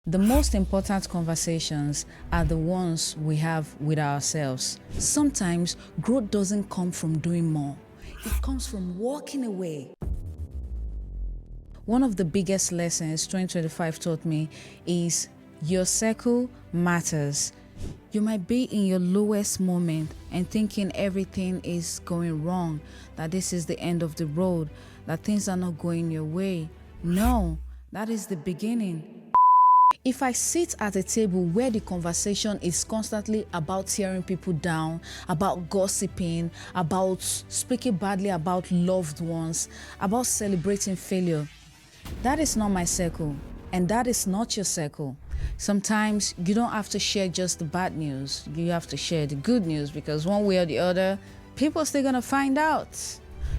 The most important conversations are the ones we have with ourselves. Sometimes growth doesn't come from doing more, it comes from walking away. One of the biggest lessons 2025 taught me is your circle matters. You might be in your lowest moment and thinking everything is going wrong, that this is the end of the road, that things are not going your way. No, that is the beginning. If I sit at a table where the conversation is constantly about tearing people down, about gossiping, about speaking badly about loved ones, about celebrating failure, that is not my circle, and that is not your circle. Sometimes you don't have to share just the bad news, you have to share the good news, because one way or the other, people are still gonna find out.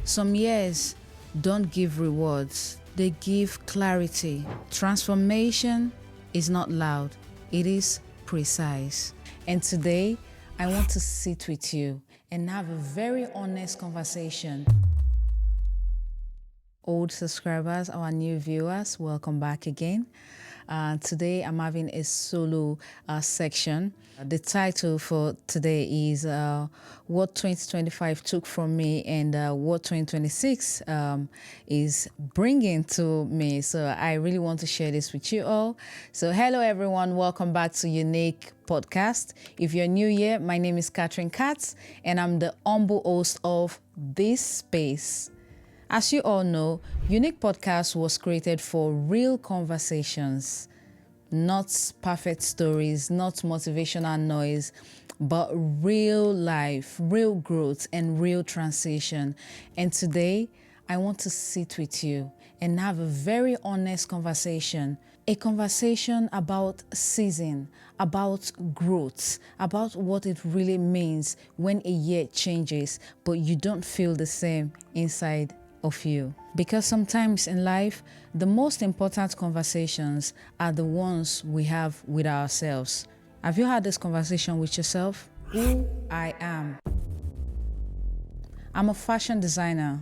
Some years don't give rewards, they give clarity. Transformation is not loud, it is precise. And today, I want to sit with you and have a very honest conversation. Old subscribers, our new viewers, welcome back again. Today, I'm having a solo section. The title for today is What 2025 Took From Me and What 2026 is Bringing to Me. So I really want to share this with you all. So hello, everyone. Welcome back to Unique Podcast. If you're new here, my name is Catherine Katz, and I'm the humble host of this space. As you all know, Unique Podcast was created for real conversations, not perfect stories, not motivational noise, but real life, real growth, and real transition. And today, I want to sit with you and have a very honest conversation. A conversation about season, about growth, about what it really means when a year changes, but you don't feel the same inside of you. Because sometimes in life, the most important conversations are the ones we have with ourselves. Have you had this conversation with yourself? Who I am. I'm a fashion designer,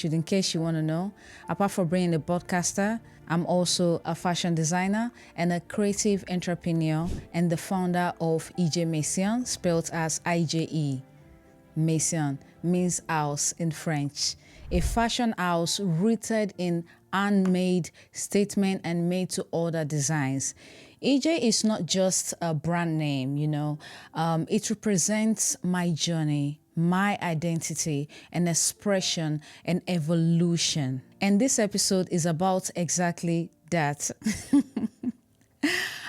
in case you want to know. Apart from being a podcaster, I'm also a fashion designer and a creative entrepreneur and the founder of EJ Maison, spelled as IJE. Maison means house in French. A fashion house rooted in handmade statement and made to order designs. EJ is not just a brand name, it represents my journey, my identity, an expression, and evolution. And this episode is about exactly that.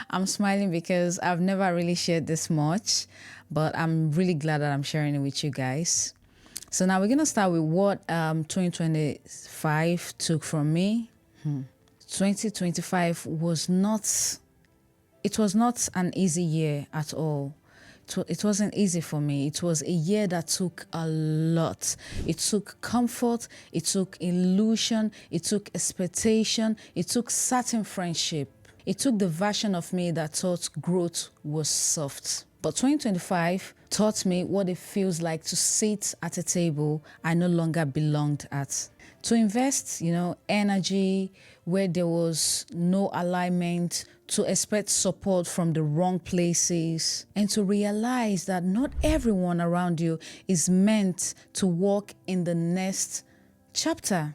I'm smiling because I've never really shared this much, but I'm really glad that I'm sharing it with you guys. So now we're going to start with what 2025 took from me. 2025 was not an easy year at all. It wasn't easy for me. It was a year that took a lot. It took comfort, it took illusion, it took expectation, it took certain friendship. It took the version of me that thought growth was soft. But 2025 taught me what it feels like to sit at a table I no longer belonged at. To invest, energy where there was no alignment, to expect support from the wrong places, and to realize that not everyone around you is meant to walk in the next chapter.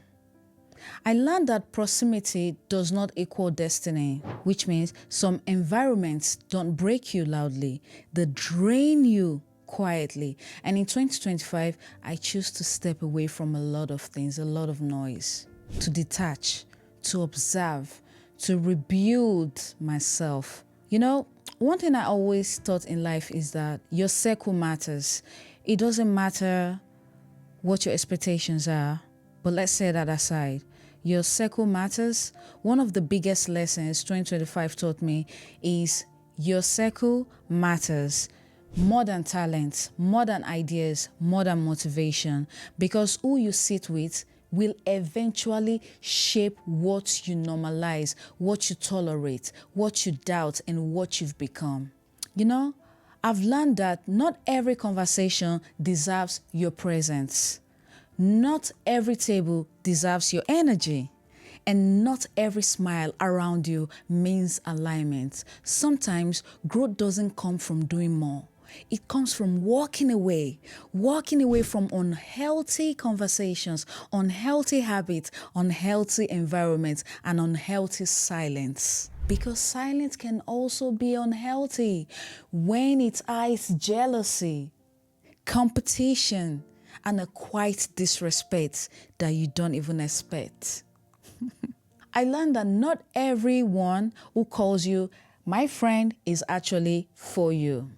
I learned that proximity does not equal destiny, which means some environments don't break you loudly, they drain you quietly. And in 2025, I choose to step away from a lot of things, a lot of noise, to detach, to observe, to rebuild myself. One thing I always thought in life is that your circle matters. It doesn't matter what your expectations are, but let's set that aside. Your circle matters. One of the biggest lessons 2025 taught me is your circle matters more than talent, more than ideas, more than motivation, because who you sit with will eventually shape what you normalize, what you tolerate, what you doubt, and what you've become. I've learned that not every conversation deserves your presence. Not every table deserves your energy. And not every smile around you means alignment. Sometimes growth doesn't come from doing more. It comes from walking away from unhealthy conversations, unhealthy habits, unhealthy environments, and unhealthy silence. Because silence can also be unhealthy when it hides jealousy, competition, and a quiet disrespect that you don't even expect. I learned that not everyone who calls you my friend is actually for you.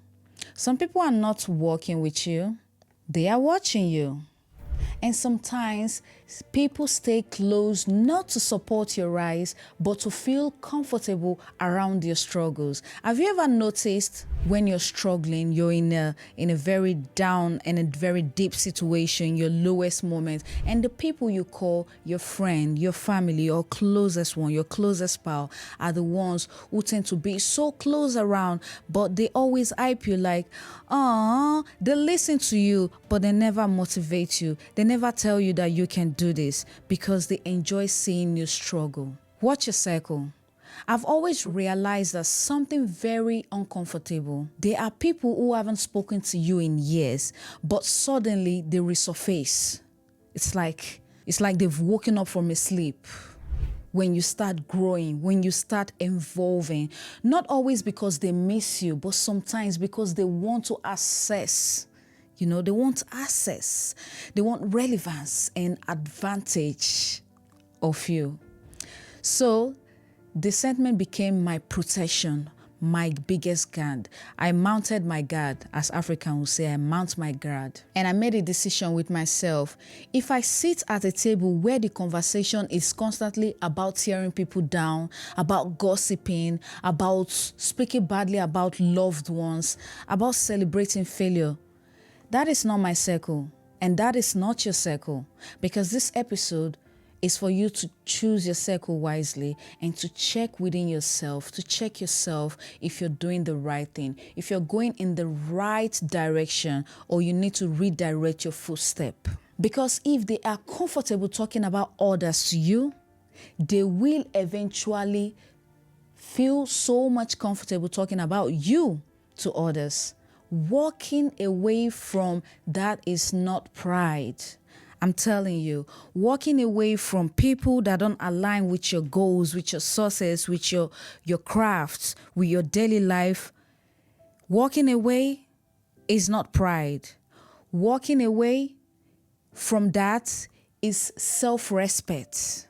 Some people are not working with you, they are watching you. And sometimes people stay close not to support your rise, but to feel comfortable around your struggles. Have you ever noticed when you're struggling, you're in a very down and a very deep situation, your lowest moment, and the people you call your friend, your family, your closest one, your closest pal are the ones who tend to be so close around, but they always hype you like, they listen to you, but they never motivate you. They never tell you that you can do this because they enjoy seeing you struggle. Watch your circle. I've always realized that something very uncomfortable. There are people who haven't spoken to you in years, but suddenly they resurface. It's like they've woken up from a sleep. When you start growing, when you start evolving, not always because they miss you, but sometimes because they want to access. They want access. They want relevance and advantage of you. So the sentiment became my protection, my biggest guard. I mounted my guard, as African would say, I mount my guard. And I made a decision with myself. If I sit at a table where the conversation is constantly about tearing people down, about gossiping, about speaking badly about loved ones, about celebrating failure, that is not my circle. And that is not your circle. Because this episode is for you to choose your circle wisely and to check within yourself, to check yourself if you're doing the right thing, if you're going in the right direction, or you need to redirect your footstep. Because if they are comfortable talking about others to you, they will eventually feel so much comfortable talking about you to others. Walking away from that is not pride. I'm telling you, walking away from people that don't align with your goals, with your sources, with your crafts, with your daily life, walking away is not pride. Walking away from that is self-respect.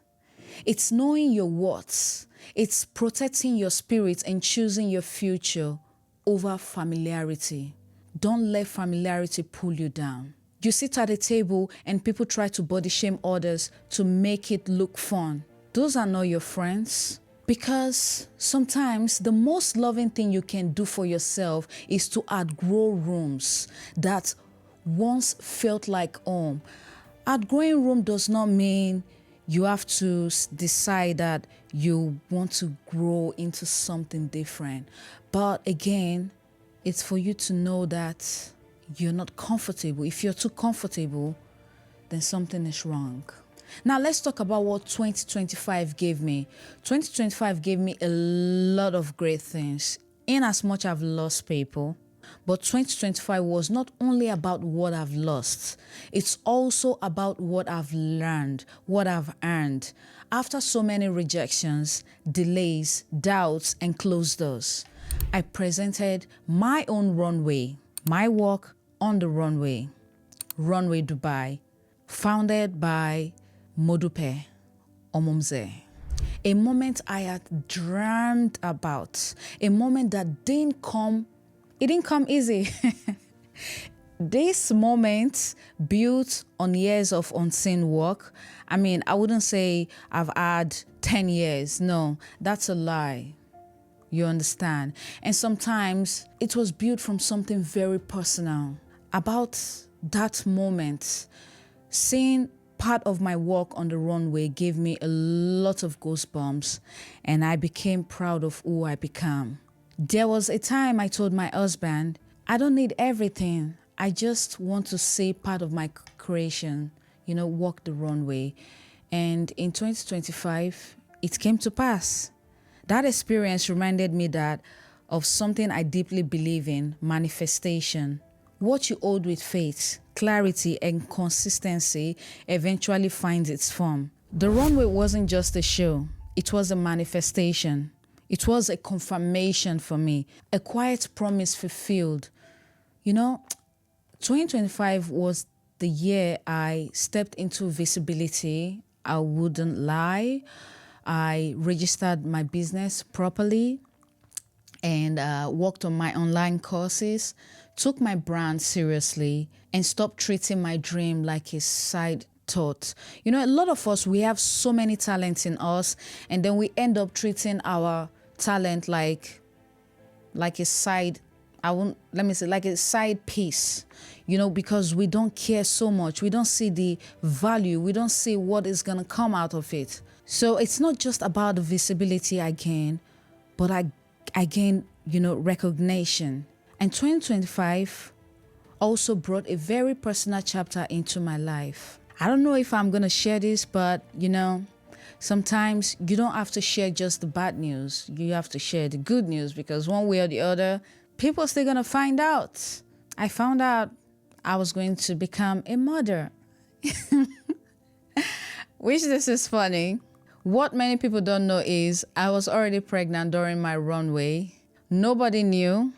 It's knowing your worth. It's protecting your spirit and choosing your future over familiarity. Don't let familiarity pull you down. You sit at a table and people try to body shame others to make it look fun. Those are not your friends. Because sometimes the most loving thing you can do for yourself is to outgrow rooms that once felt like home. Outgrowing room does not mean you have to decide that you want to grow into something different. But again, it's for you to know that you're not comfortable. If you're too comfortable, then something is wrong. Now let's talk about what 2025 gave me. 2025 gave me a lot of great things. In as much I've lost people, but 2025 was not only about what I've lost, it's also about what I've learned, what I've earned. After so many rejections, delays, doubts, and closed doors, I presented my own runway, my work on the runway, Runway Dubai, founded by Modupe Omumze. A moment I had dreamed about, a moment that didn't come easy. This moment built on years of unseen work. I mean, I wouldn't say I've had 10 years. No, that's a lie. You understand? And sometimes it was built from something very personal. About that moment, seeing part of my work on the runway gave me a lot of goosebumps, and I became proud of who I became. There was a time I told my husband, I don't need everything. I just want to see part of my creation, walk the runway. And in 2025, it came to pass. That experience reminded me that of something I deeply believe in, manifestation. What you hold with faith, clarity, and consistency eventually finds its form. The runway wasn't just a show, it was a manifestation. It was a confirmation for me, a quiet promise fulfilled. You know, 2025 was the year I stepped into visibility. I wouldn't lie. I registered my business properly and worked on my online courses, took my brand seriously, and stopped treating my dream like a side thought. You know, a lot of us, we have so many talents in us, and then we end up treating our talent like a side, like a side piece, you know, because we don't care so much. We don't see the value. We don't see what is going to come out of it. So it's not just about the visibility I gain, but I gain, you know, recognition. And 2025 also brought a very personal chapter into my life. I don't know if I'm going to share this, but, you know, sometimes you don't have to share just the bad news. You have to share the good news, because one way or the other, people are still going to find out. I found out I was going to become a mother. Which, this is funny. What many people don't know is I was already pregnant during my runway. Nobody knew,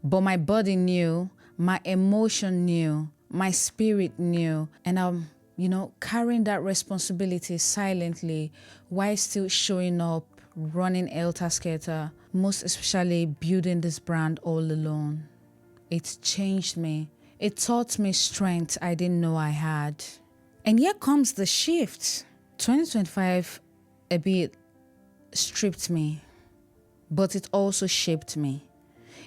but my body knew, my emotion knew, my spirit knew, and I'm, you know, carrying that responsibility silently while still showing up, running helter-skelter, most especially building this brand all alone. It changed me. It taught me strength I didn't know I had. And here comes the shift. 2025 a bit stripped me, but it also shaped me.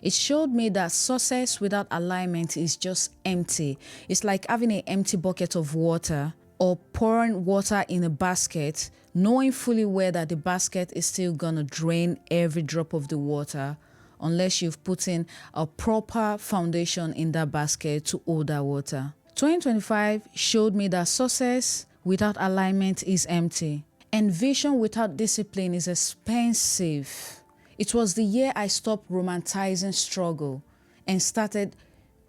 It showed me that success without alignment is just empty. It's like having an empty bucket of water or pouring water in a basket, knowing fully well that the basket is still gonna drain every drop of the water unless you've put in a proper foundation in that basket to hold that water. 2025 showed me that success without alignment is empty, and vision without discipline is expensive. It was the year I stopped romanticizing struggle and started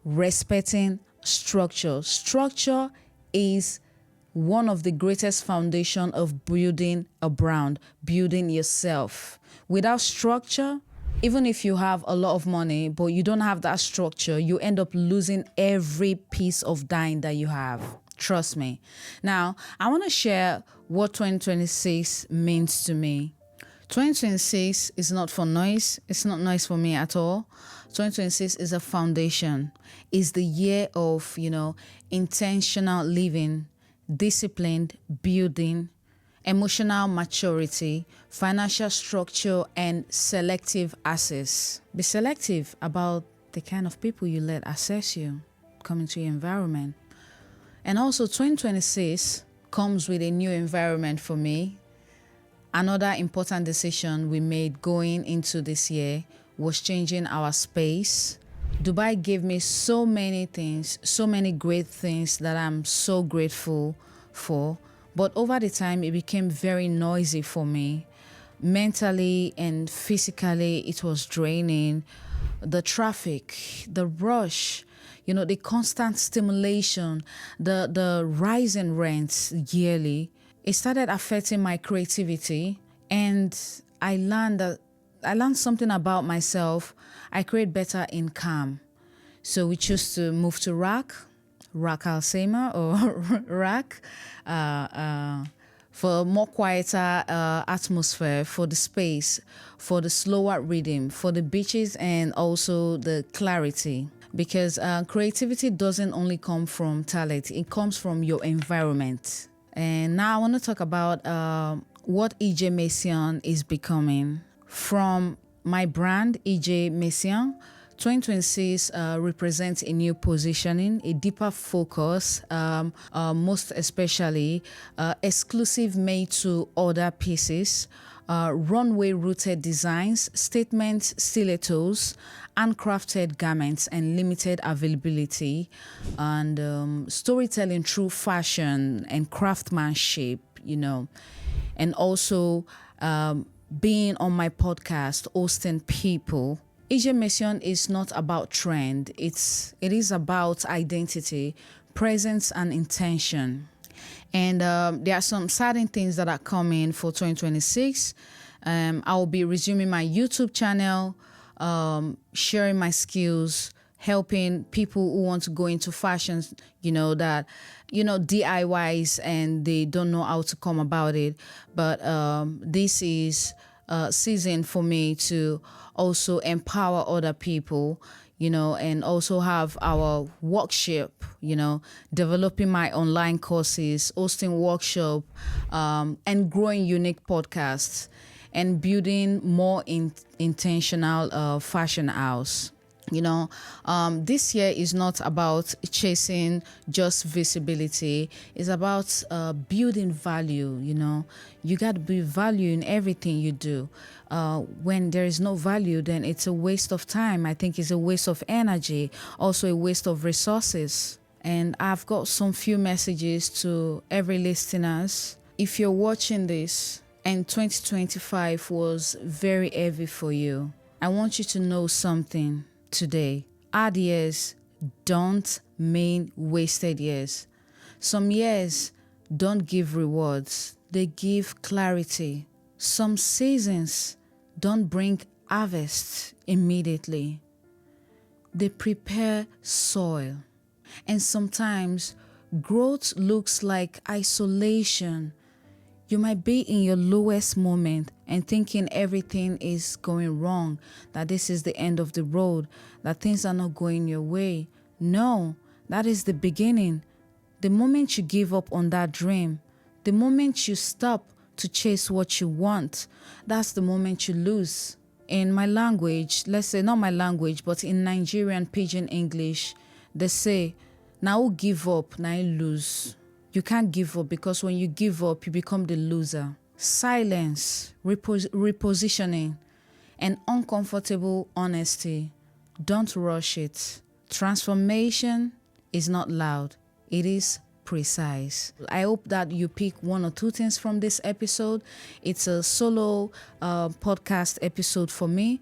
respecting structure. Structure is one of the greatest foundation of building a brand, building yourself. Without structure, even if you have a lot of money, but you don't have that structure, you end up losing every piece of dime that you have. Trust me. Now, I want to share what 2026 means to me. 2026 is not for noise. It's not noise for me at all. 2026 is a foundation. It's the year of, you know, intentional living, disciplined building, emotional maturity, financial structure, and selective access. Be selective about the kind of people you let access you, come into your environment. And also 2026 comes with a new environment for me. Another important decision we made going into this year was changing our space. Dubai gave me so many things, so many great things that I'm so grateful for. But over the time, it became very noisy for me. Mentally and physically, it was draining. The traffic, the rush, you know, the constant stimulation, the rising rents yearly, it started affecting my creativity. And I learned something about myself. I create better in calm. So we chose to move to Rak Alsema or Rak, for a more quieter atmosphere, for the space, for the slower rhythm, for the beaches, and also the clarity. Because creativity doesn't only come from talent, it comes from your environment. And now I want to talk about what EJ Messiaen is becoming. From my brand, EJ Messiaen, 2026 represents a new positioning, a deeper focus, most especially exclusive made-to-order pieces, runway-rooted designs, statement stilettos, handcrafted garments, and limited availability, and storytelling through fashion and craftsmanship. and also being on my podcast, hosting people. EJ Mission is not about trend. It is about identity, presence, and intention. And there are some certain things that are coming for 2026. I'll be resuming my YouTube channel, sharing my skills, helping people who want to go into fashion, DIYs, and they don't know how to come about it. But this is a season for me to also empower other people, and also have our workshop, developing my online courses, hosting workshop, and growing unique podcasts, and building more intentional fashion house. This year is not about chasing just visibility. It's about building value. You got to build value in everything you do. When there is no value, then it's a waste of time. I think it's a waste of energy, also a waste of resources. And I've got some few messages to every listeners. If you're watching this and 2025 was very heavy for you, I want you to know something today. Hard years don't mean wasted years. Some years don't give rewards, they give clarity. Some seasons don't bring harvest immediately, they prepare soil. And sometimes growth looks like isolation. You might be in your lowest moment and thinking everything is going wrong, that this is the end of the road, that things are not going your way. No, that is the beginning. The moment you give up on that dream, the moment you stop to chase what you want, that's the moment you lose. In my language, let's say not my language, but in Nigerian Pidgin English, they say, now give up, now lose. You can't give up, because when you give up, you become the loser. Silence, repositioning, and uncomfortable honesty. Don't rush it. Transformation is not loud. It is precise. I hope that you pick one or two things from this episode. It's a solo podcast episode for me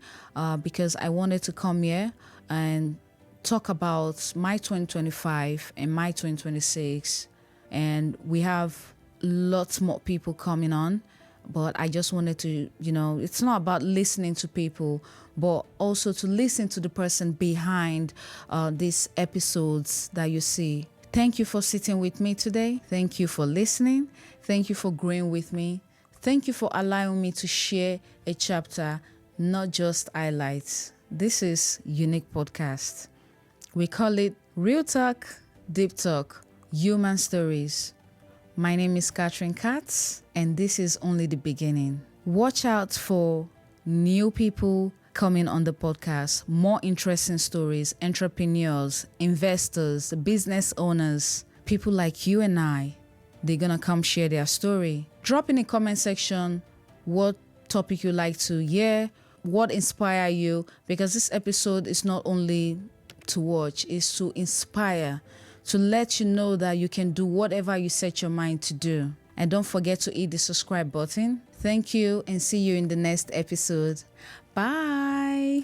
because I wanted to come here and talk about my 2025 and my 2026. And we have lots more people coming on, but I just wanted to, it's not about listening to people, but also to listen to the person behind these episodes that you see. Thank you for sitting with me today. Thank you for listening. Thank you for growing with me. Thank you for allowing me to share a chapter, not just highlights. This is Unique Podcast. We call it Real Talk, Deep Talk, Human Stories. My name is Catherine Katz, and this is only the beginning. Watch out for new people coming on the podcast, more interesting stories, entrepreneurs, investors, business owners, people like you and I. They're gonna come share their story. Drop in the comment section what topic you like to hear, what inspire you, because this episode is not only to watch, it's to inspire, to let you know that you can do whatever you set your mind to do. And don't forget to hit the subscribe button. Thank you, and see you in the next episode. Bye.